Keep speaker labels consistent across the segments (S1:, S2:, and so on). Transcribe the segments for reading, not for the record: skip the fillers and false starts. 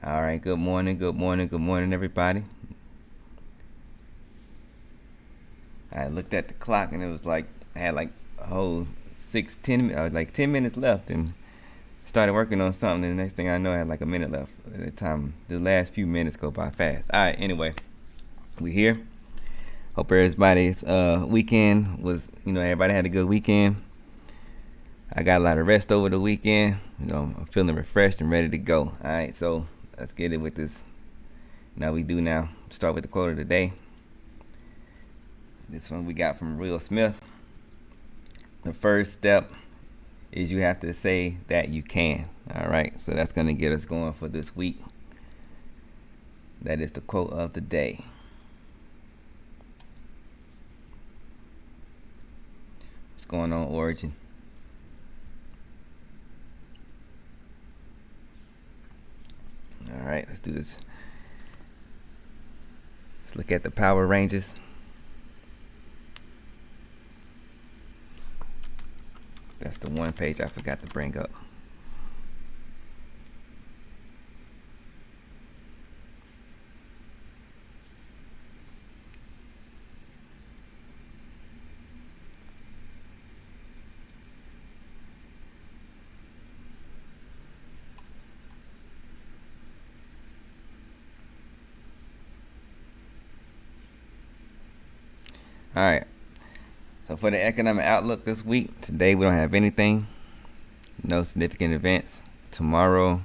S1: All right, good morning, everybody. I looked at the clock and it was like I had like a whole 10 minutes left, and started working on something. And the next thing I know, I had like a minute left. At the time, the last few minutes go by fast. All right, anyway, we here. Hope everybody's weekend was, everybody had a good weekend. I got a lot of rest over the weekend. I'm feeling refreshed and ready to go. All right, so let's get it with this. Now start with the quote of the day. This one we got from Will Smith. The first step is you have to say that you can. All right, so that's going to get us going for this week. That is the quote of the day. What's going on, Origin? All right, let's do this. Let's look at the Power Rangers. That's the one page I forgot to bring up. All right. So for the economic outlook this week, today we don't have anything. No significant events. Tomorrow,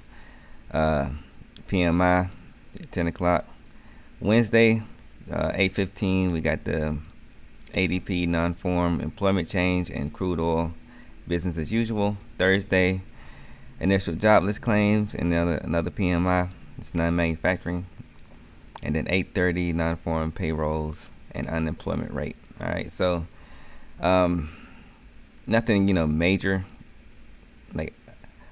S1: PMI at 10 o'clock. Wednesday, 8:15, we got the ADP non-farm employment change and crude oil business as usual. Thursday, initial jobless claims and another PMI. It's non-manufacturing. And then 8:30, non-farm payrolls and unemployment rate. All right, so nothing major like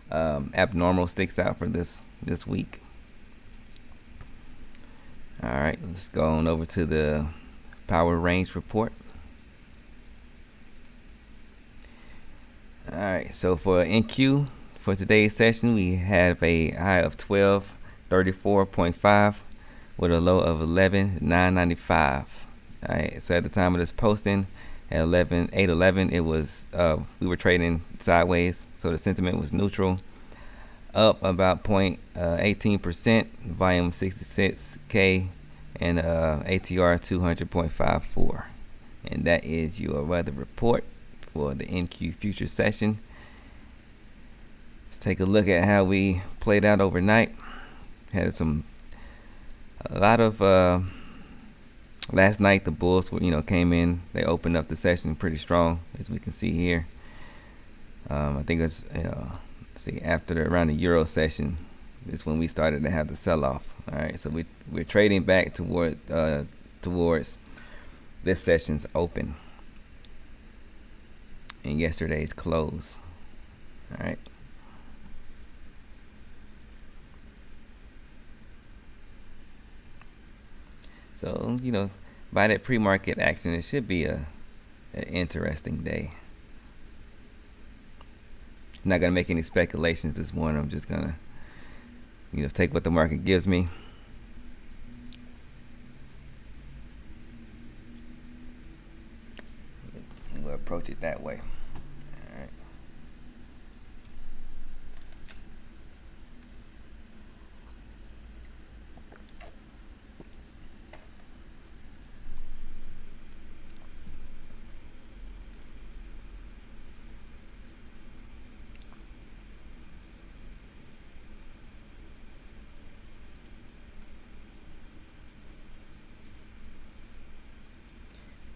S1: abnormal sticks out for this week. All right, let's go on over to the power range report. All right, so for NQ for today's session, we have a high of 1234.5 with a low of 11,995. All right, so at the time of this posting, at 8:11, it was we were trading sideways, so the sentiment was neutral, up about 0.18%, volume 66K, and ATR 200.54. And that is your weather report for the NQ future session. Let's take a look at how we played out overnight. Had a lot of last night the bulls came in. They opened up the session pretty strong, as we can see here. I think it's after around the Euro session is when we started to have the sell-off. All right, so we're trading back towards this session's open and yesterday's close. All right. So, by that pre-market action, it should be an interesting day. I'm not going to make any speculations this morning. I'm just going to, take what the market gives me. And we'll approach it that way. All right.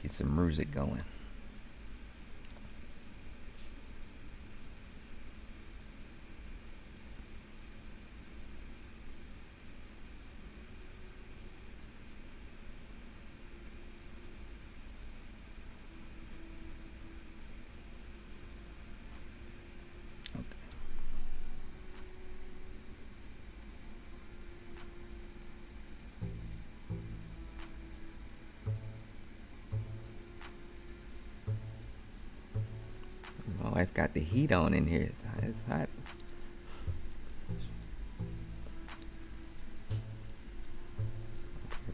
S1: Get some music going. My wife got the heat on in here. It's hot.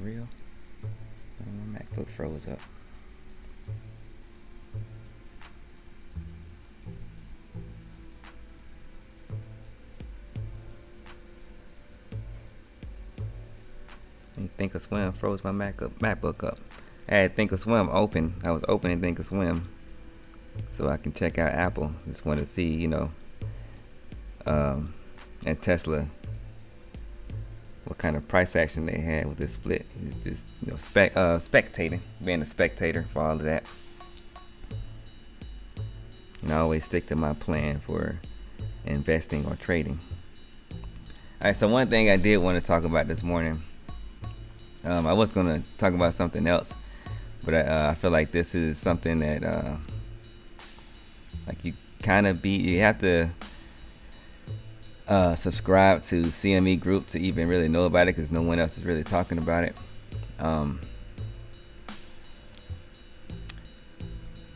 S1: real? My MacBook froze up. Thinkorswim froze my MacBook up. I had Thinkorswim open. I was opening Thinkorswim so I can check out Apple. Just want to see, and Tesla, what kind of price action they had with this split. Just spectating, being a spectator for all of that. And I always stick to my plan for investing or trading. All right, so one thing I did want to talk about this morning. I was going to talk about something else, but I feel like this is something that like you have to subscribe to CME Group to even really know about it, because no one else is really talking about it.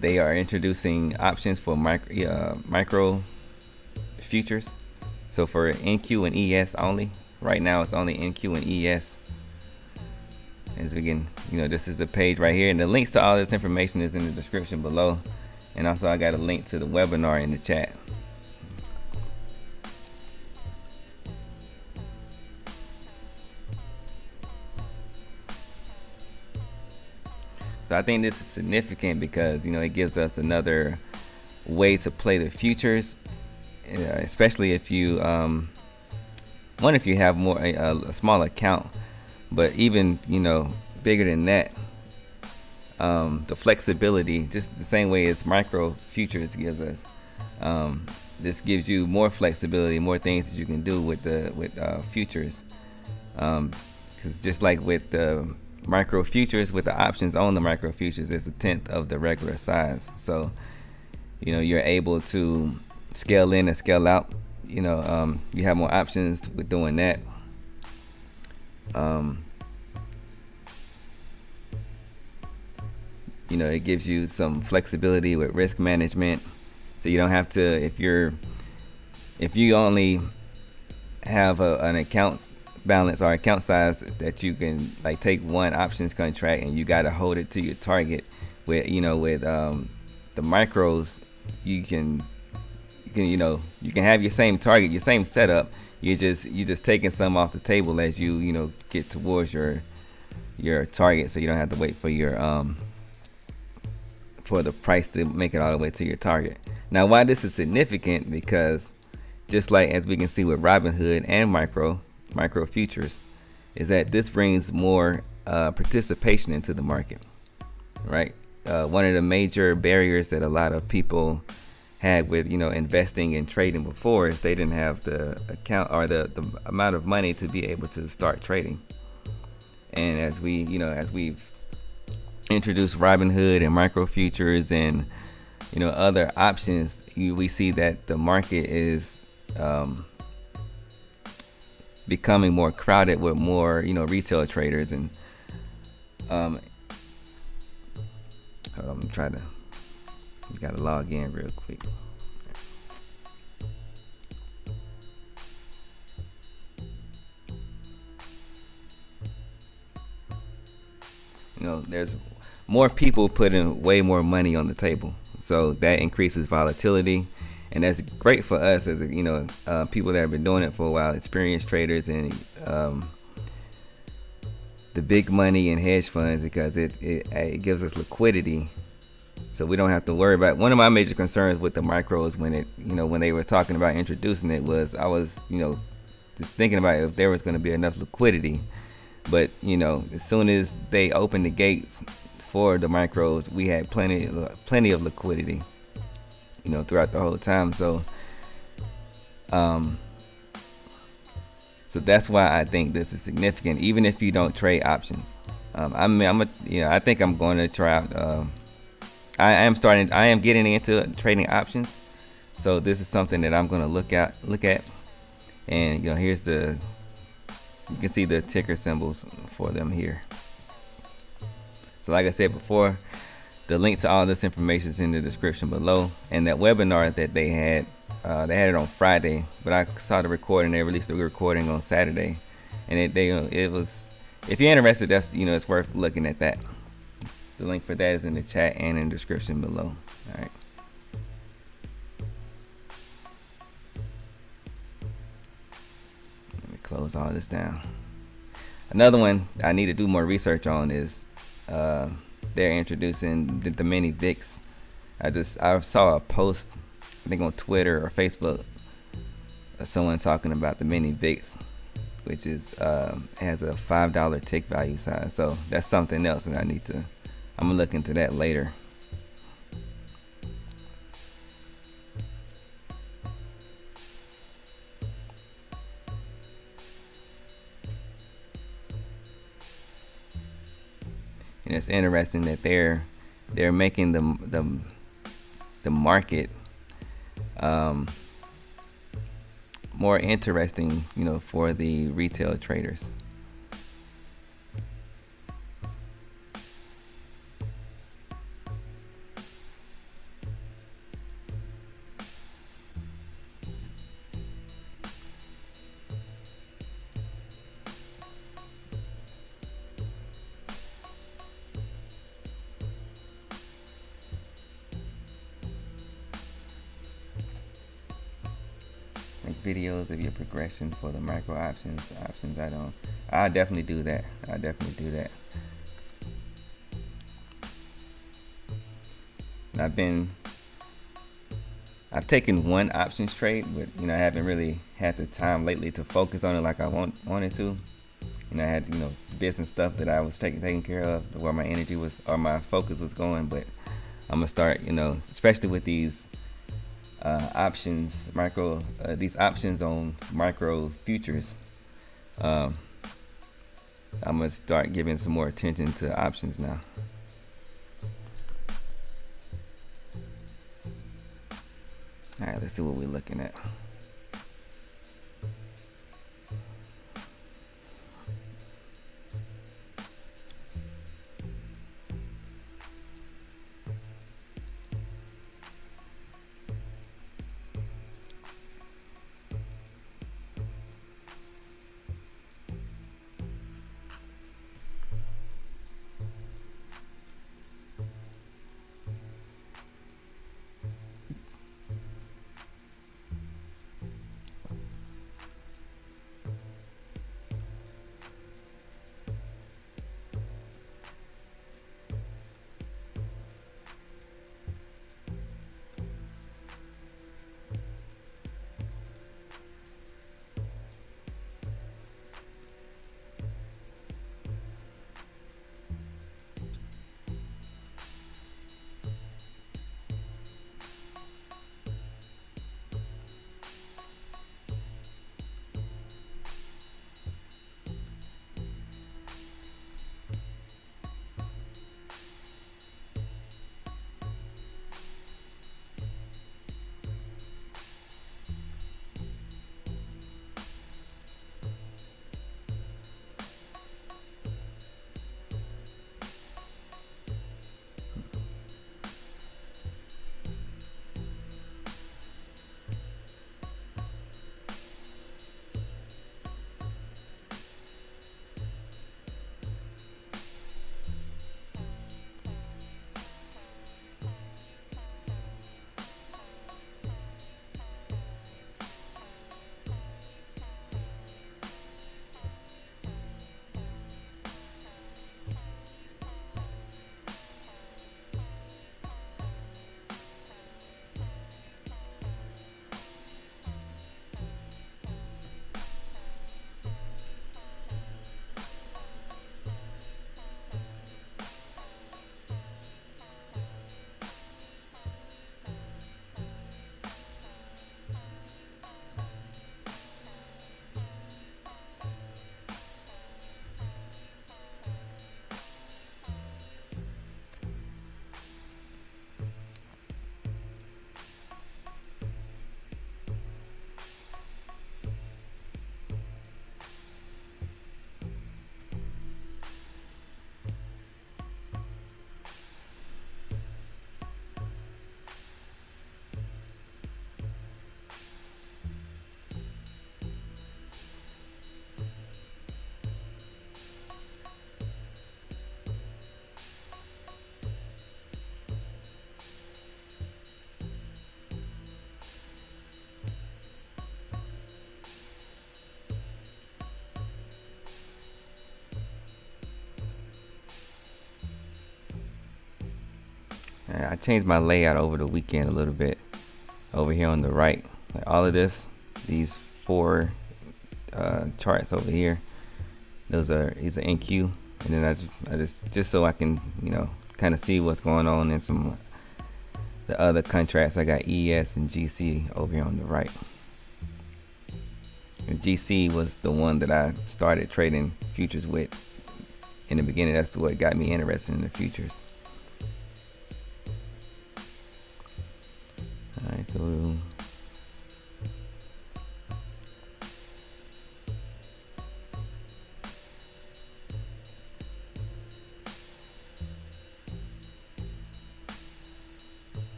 S1: They are introducing options for micro futures. So for NQ and ES only. Right now it's only NQ and ES. As we can, this is the page right here, and the links to all this information is in the description below. And also I got a link to the webinar in the chat. So I think this is significant because it gives us another way to play the futures, especially if you if you have more a small account, but even bigger than that, the flexibility, just the same way as micro futures gives us. This gives you more flexibility, more things that you can do with futures. Because just like with the micro futures, with the options on the micro futures, it's 1/10 of the regular size. So you're able to scale in and scale out. You have more options with doing that. It gives you some flexibility with risk management, so you don't have to, if you only have an account balance or account size that you can take one options contract and you got to hold it to your target. With the micros, you can have your same target, your same setup. You're just taking some off the table as you get towards your target, so you don't have to wait for the price to make it all the way to your target. Now, why this is significant, because just like as we can see with Robinhood and micro futures, is that this brings more participation into the market, right? One of the major barriers that a lot of people had with investing and trading before is they didn't have the account or the amount of money to be able to start trading. And as we've introduced Robinhood and micro futures and other options, we see that the market is becoming more crowded with more retail traders. And hold on, I'm trying to, you gotta log in real quick. There's more people putting way more money on the table, so that increases volatility, and that's great for us as people that have been doing it for a while, experienced traders and the big money and hedge funds, because it gives us liquidity, so we don't have to worry about. One of my major concerns with the micros when they were talking about introducing it was I was just thinking about if there was going to be enough liquidity. But as soon as they opened the gates for the micros, we had plenty of liquidity, throughout the whole time. So that's why I think this is significant, even if you don't trade options. I think I'm going to try out. I am getting into trading options, so this is something that I'm going to look at. And here's you can see the ticker symbols for them here. So like I said before, the link to all this information is in the description below. And that webinar that they had it on Friday, but I saw the recording. They released the recording on Saturday, and it if you're interested, that's it's worth looking at that. The link for that is in the chat and in the description below. All right. Let me close all this down. Another one I need to do more research on is they're introducing the mini VIX. I saw a post, I think on Twitter or Facebook, someone talking about the mini VIX, which is has a $5 tick value size. So that's something else, and I'm gonna look into that later. And it's interesting that they're making the market more interesting, for the retail traders. Make videos of your progression for the micro options. I'll definitely do that. And I've taken one options trade, but I haven't really had the time lately to focus on it like I wanted to. I had business stuff that I was taking care of, where my energy was or my focus was going. But I'm gonna start, especially with these options, these options on micro futures. I'm gonna start giving some more attention to options now. All right, let's see what we're looking at. I changed my layout over the weekend a little bit. Over here on the right, like all of this, these four charts over here, these are NQ, and then I just so I can kind of see what's going on in some the other contracts. I got ES and GC over here on the right. And GC was the one that I started trading futures with in the beginning. That's what got me interested in the futures. Alright, so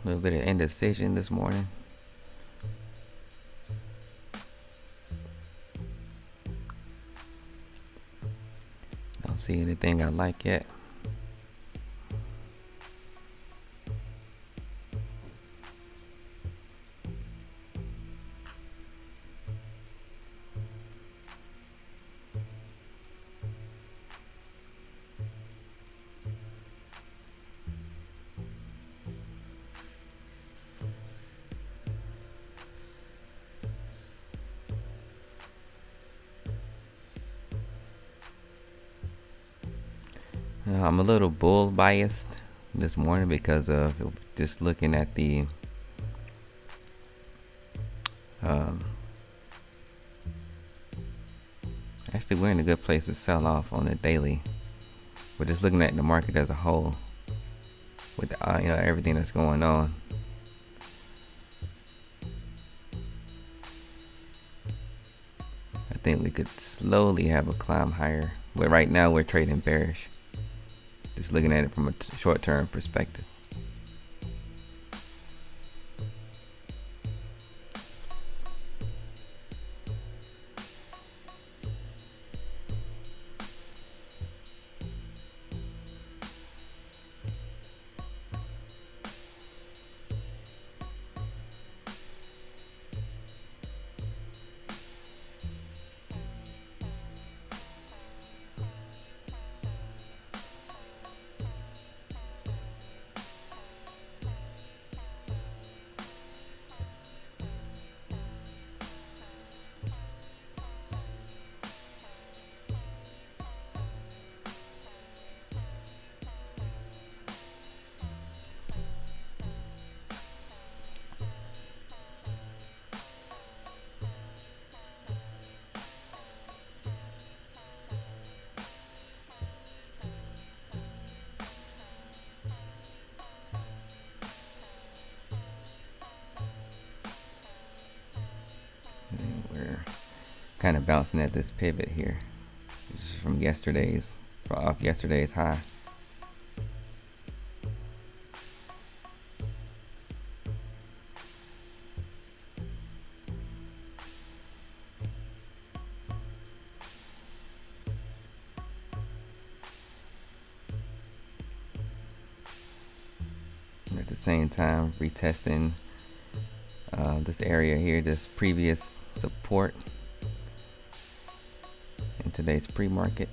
S1: a little bit of indecision this morning. Don't see anything I like yet. I'm a little bull biased this morning because of just looking at the actually we're in a good place to sell off on the daily. We're just looking at the market as a whole with everything that's going on. I think we could slowly have a climb higher, but right now we're trading bearish. Just looking at it from a short-term perspective. We're kind of bouncing at this pivot here. This is from off yesterday's high. And at the same time, retesting this area here, this previous support in today's pre-market.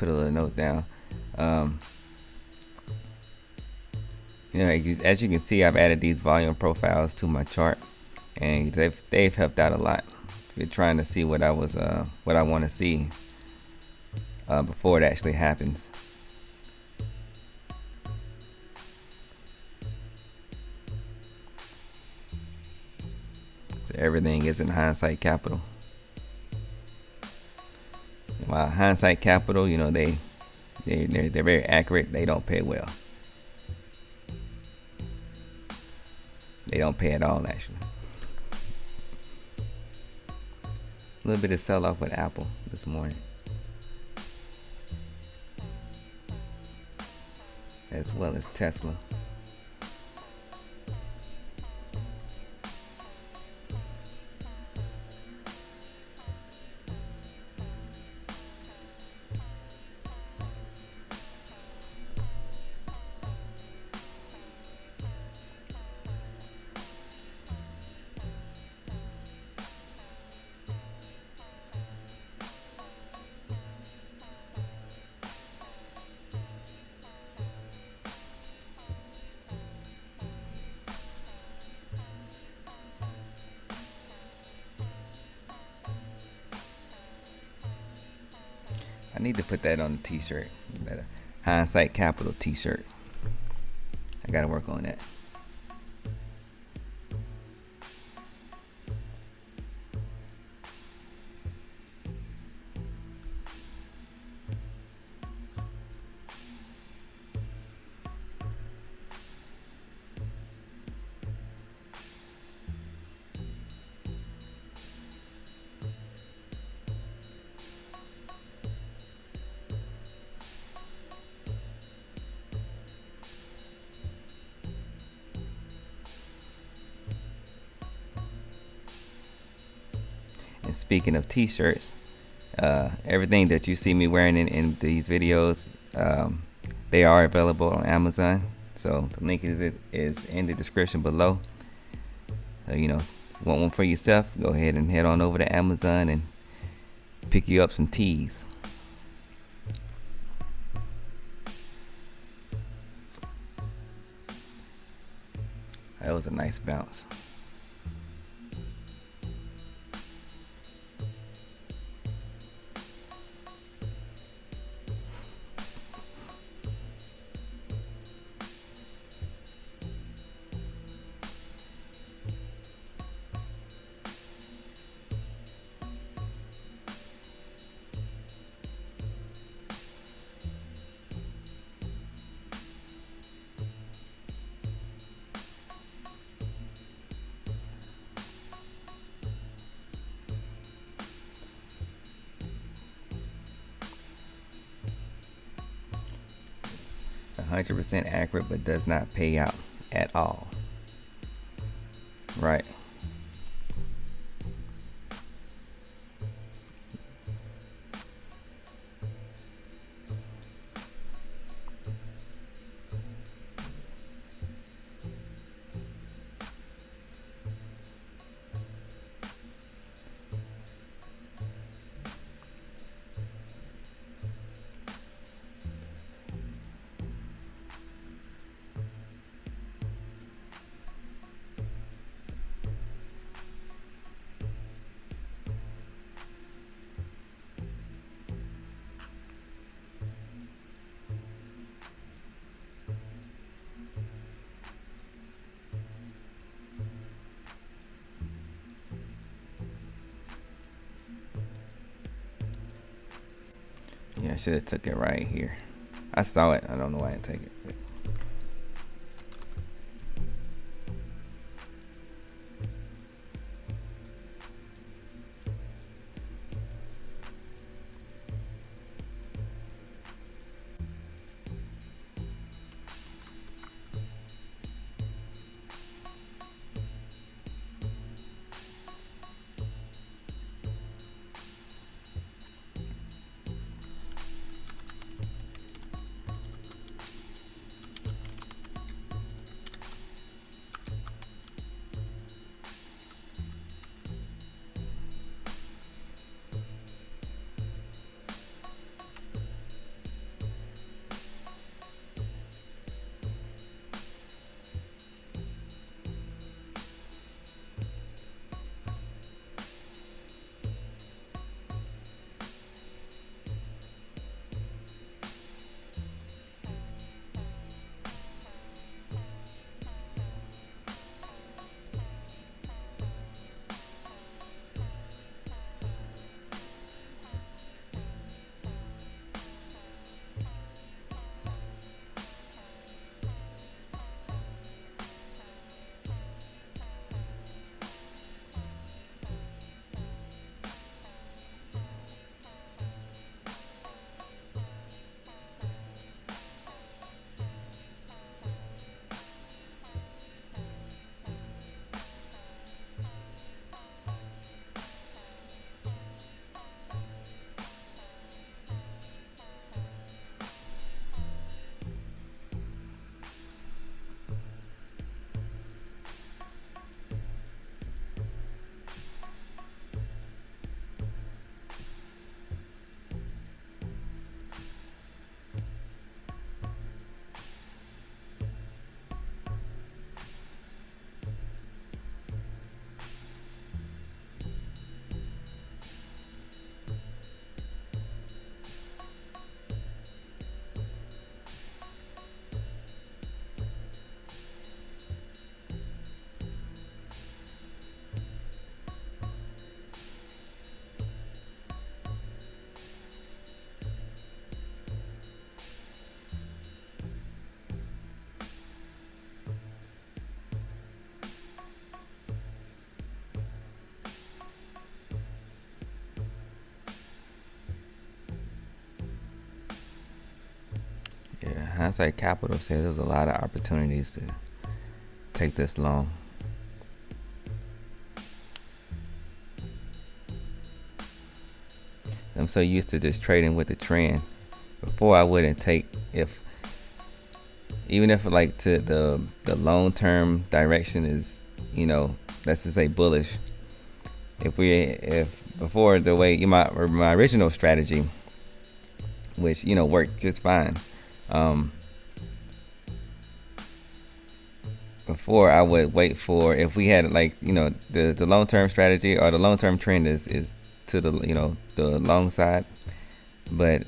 S1: put a little note down. As you can see, I've added these volume profiles to my chart, and they've helped out a lot. If you're trying to see what I want to see before it actually happens. So everything is in hindsight capital. While hindsight capital, they're very accurate. They don't pay well. They don't pay at all, actually. A little bit of sell-off with Apple this morning, as well as Tesla. I need to put that on a t-shirt. That hindsight capital t-shirt. I gotta work on that. And speaking of t-shirts, everything that you see me wearing in these videos, they are available on Amazon. So the link is in the description below. So, want one for yourself, go ahead and head on over to Amazon and pick you up some tees. That was a nice bounce. %, accurate, but does not pay out at all. Right. Yeah, I should have took it right here. I saw it. I don't know why I didn't take it. Hindsight Capital said there was a lot of opportunities to take this long. I'm so used to just trading with the trend. Before I wouldn't take, if even if like to the long term direction is, let's just say bullish. If before the way my original strategy, which worked just fine. Before I would wait for, if we had like the long term strategy or the long term trend is to the long side, but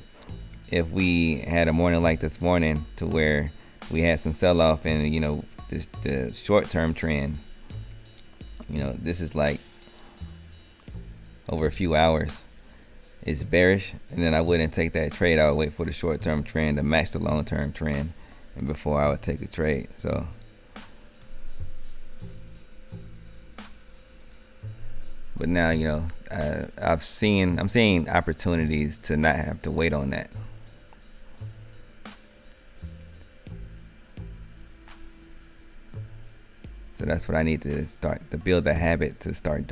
S1: if we had a morning like this morning to where we had some sell off and the short term trend, this is like over a few hours, it's bearish, and then I wouldn't take that trade. I would wait for the short term trend to match the long term trend, and before I would take a trade. So but now I'm seeing opportunities to not have to wait on that. So that's what I need to start to build a habit to start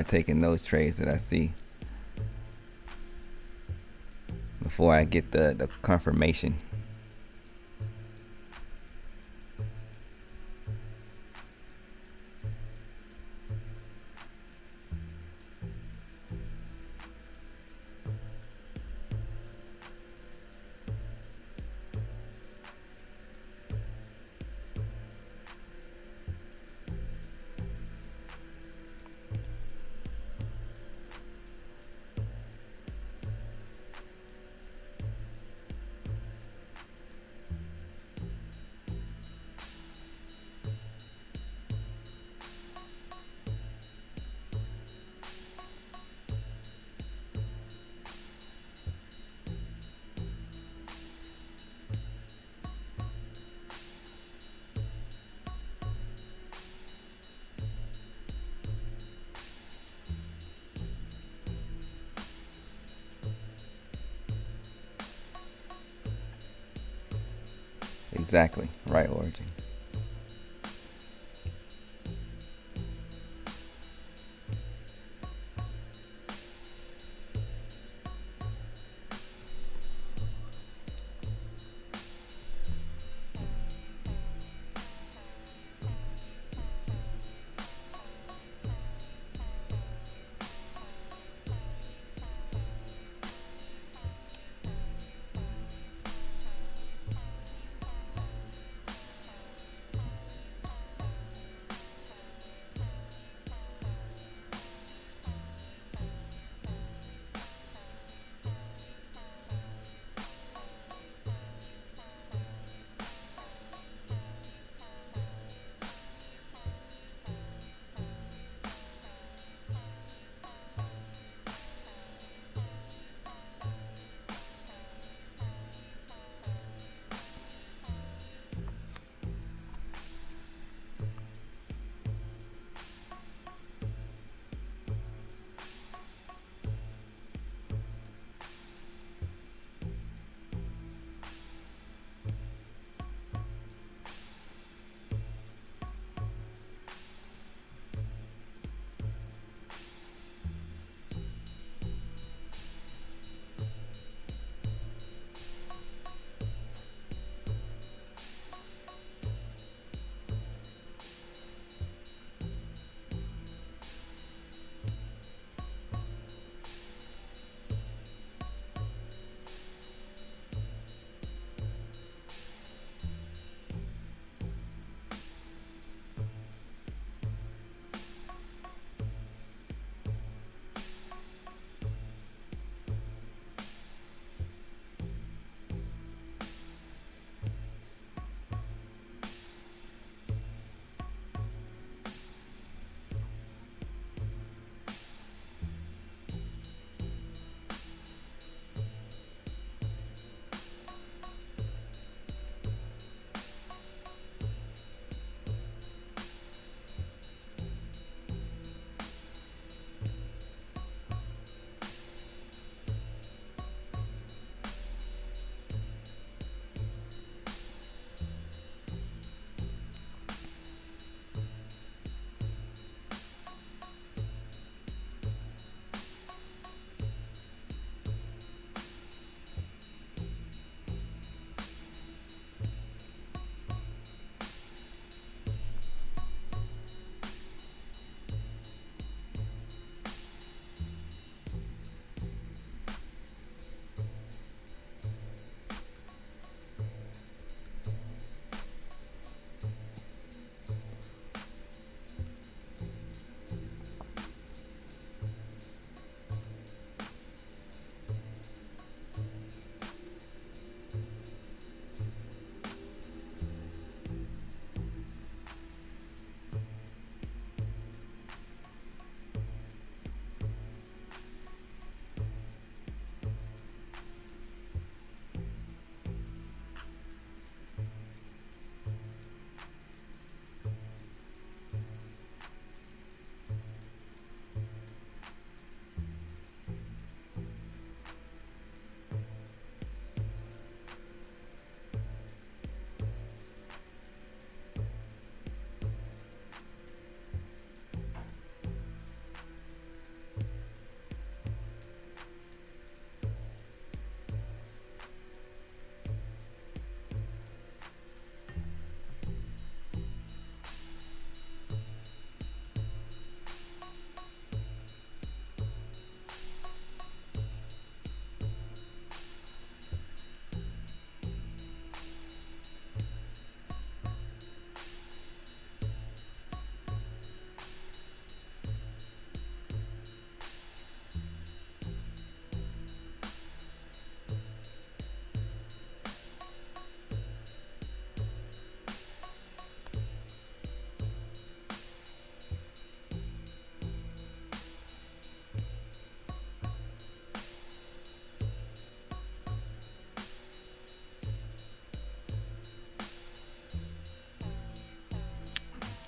S1: taking those trades that I see before I get the confirmation. Exactly. Right, Origin.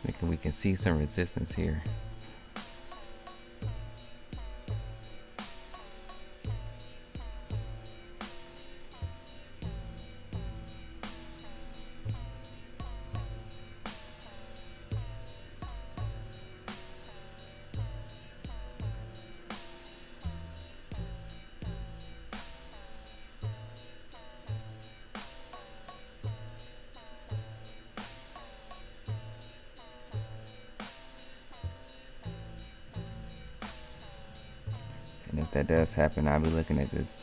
S1: Thinking we can see some resistance here. And if that does happen, I'll be looking at this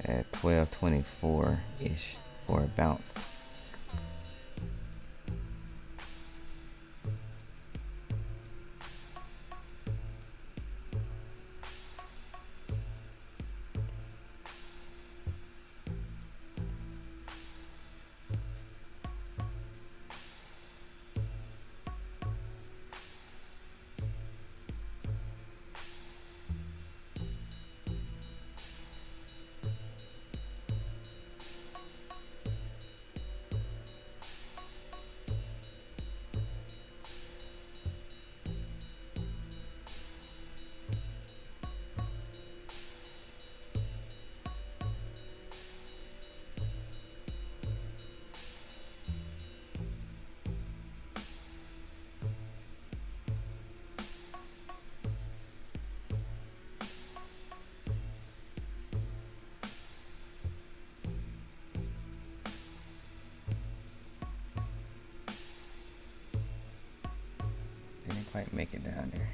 S1: at 1224-ish for a bounce. Didn't quite make it down there.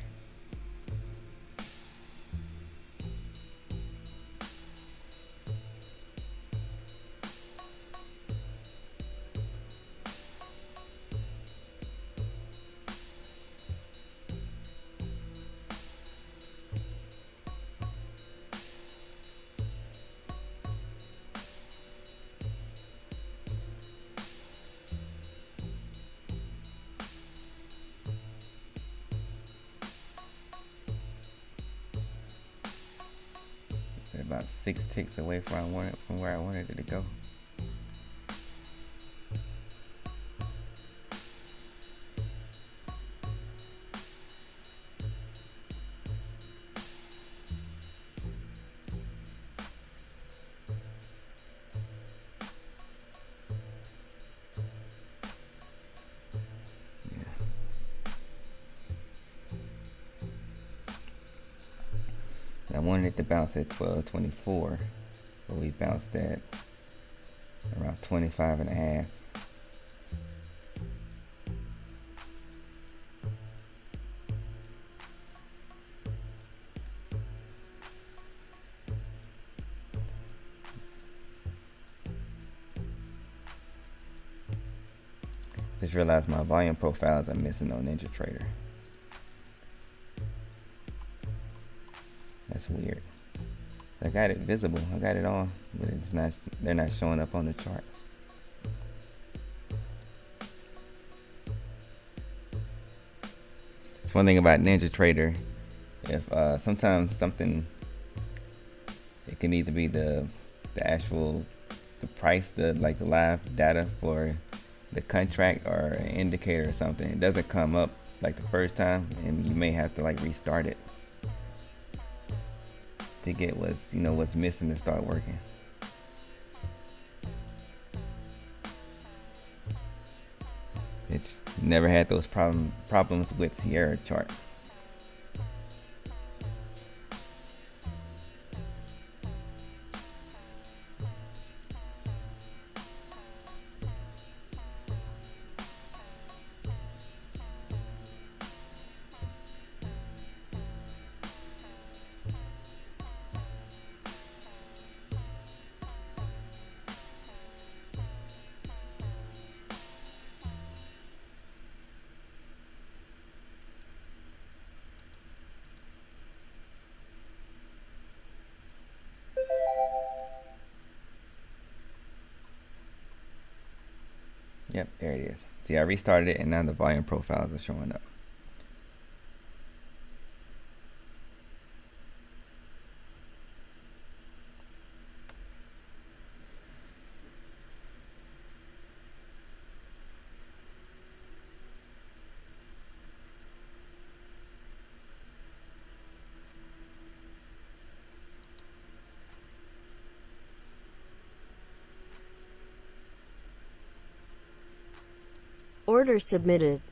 S1: About 6 ticks away from where I wanted it to go. I wanted it to bounce at 1224, but we bounced at around 25 and a half. Just realized my volume profiles are missing on NinjaTrader. That's weird. I got it visible. I got it on, but it's not. They're not showing up on the charts. It's one thing about NinjaTrader. If sometimes something, it can either be the actual price, the live data for the contract, or an indicator or something. It doesn't come up like the first time, and you may have to restart it to get what's missing to start working. It's never had those problems with Sierra chart. Yep, there it is. See, I restarted it, and now the volume profiles are showing up.
S2: Order submitted.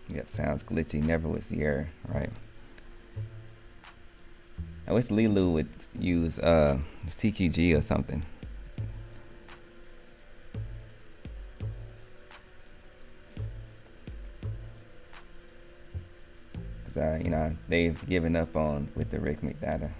S1: Yep, sounds glitchy. Never with Sierra, right? I wish Leeloo would use CQG or something. Cause they've given up on with the rhythmic data.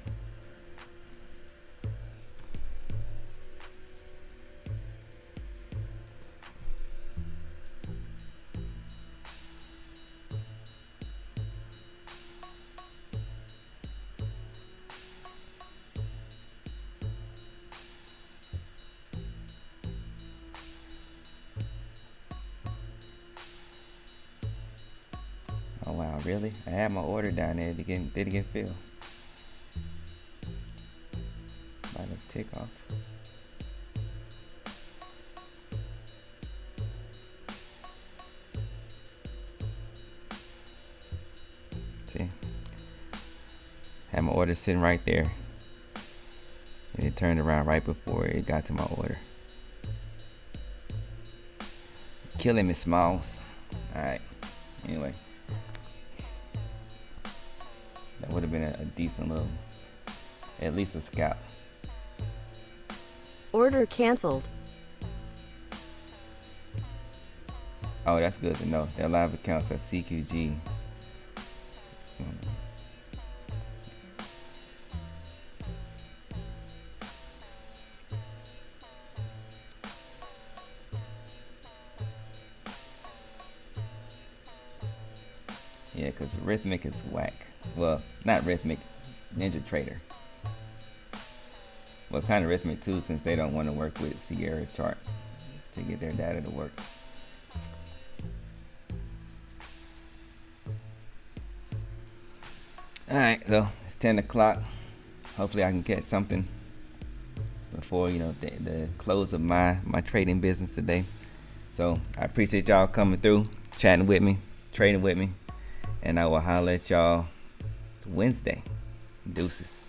S1: Oh wow, really? I had my order down there. Did it get filled? By the tick off. See? Had my order sitting right there. And it turned around right before it got to my order. Killing me, Smalls. Alright. Anyway. That would have been a decent little, at least a scalp.
S2: Order canceled.
S1: Oh, that's good to know. Their live accounts at CQG. Yeah, because Rhythmic is whack. Well, not Rhythmic, Ninja Trader. Well, kind of Rhythmic too, since they don't want to work with Sierra chart to get their data to work. Alright, so it's 10 o'clock. Hopefully I can catch something before the close of my trading business today. So I appreciate y'all coming through, chatting with me, trading with me, and I will holler at y'all Wednesday. Deuces.